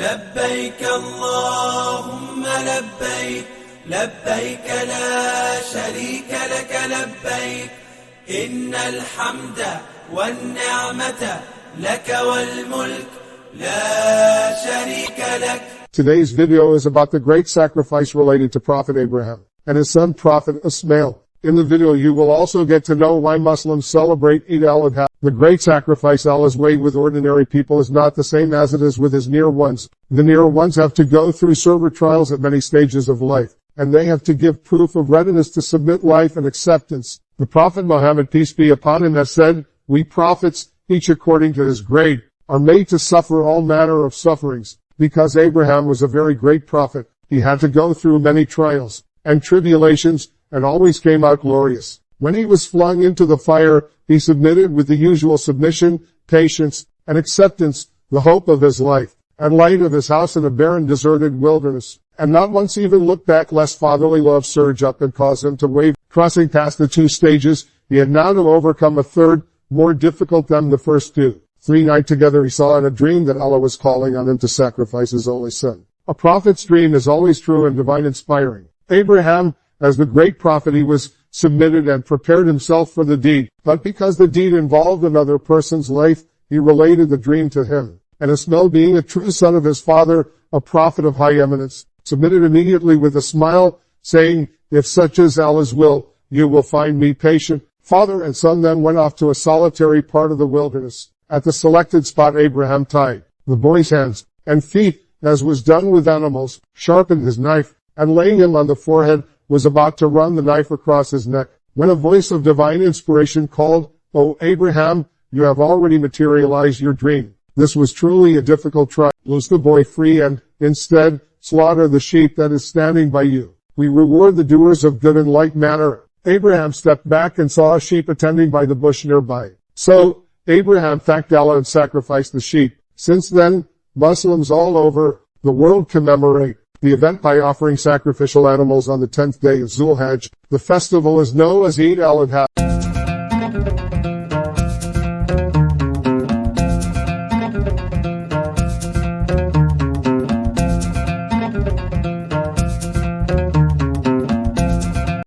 لبيك اللهم لبيك لبيك لا شريك لك لبيك إن الحمد والنعمة لك والملك لا شريك لك. Today's video is about the great sacrifice related to Prophet Abraham and his son Prophet Ismail. In the video you will also get to know why Muslims celebrate Eid Al ADHA. The great sacrifice Allah's way with ordinary people is not the same as it is with his near ones. The near ones have to go through severe trials at many stages of life, and they have to give proof of readiness to submit life and acceptance. The Prophet Muhammad, peace be upon him, has said, "We prophets, each according to his grade, are made to suffer all manner of sufferings." Because Abraham was a very great prophet, he had to go through many trials and tribulations, and always came out glorious. When he was flung into the fire, he submitted with the usual submission, patience, and acceptance, the hope of his life, and light of his house in a barren deserted wilderness, and not once even looked back lest fatherly love surge up and cause him to waver. Crossing past the two stages, he had now to overcome a third, more difficult than the first two. 3 nights together he saw in a dream that Allah was calling on him to sacrifice his only son. A prophet's dream is always true and divine inspiring. Abraham, as the great prophet, he was submitted and prepared himself for the deed. But because the deed involved another person's life, he related the dream to him. And Ismail, being a true son of his father, a prophet of high eminence, submitted immediately with a smile, saying, "If such is Allah's will, you will find me patient." Father and son then went off to a solitary part of the wilderness. At the selected spot Abraham tied the boy's hands and feet, as was done with animals, sharpened his knife, and laying him on the forehead, was about to run the knife across his neck, when a voice of divine inspiration called, "O Abraham, you have already materialized your dream." This was truly a difficult trial. Loose the boy free and, instead, slaughter the sheep that is standing by you. We reward the doers of good in like manner. Abraham stepped back and saw a sheep attending by the bush nearby. So, Abraham thanked Allah and sacrificed the sheep. Since then, Muslims all over the world commemorate the event by offering sacrificial animals on the 10th day of Zulhijjah. The festival is known as Eid Al ADHA.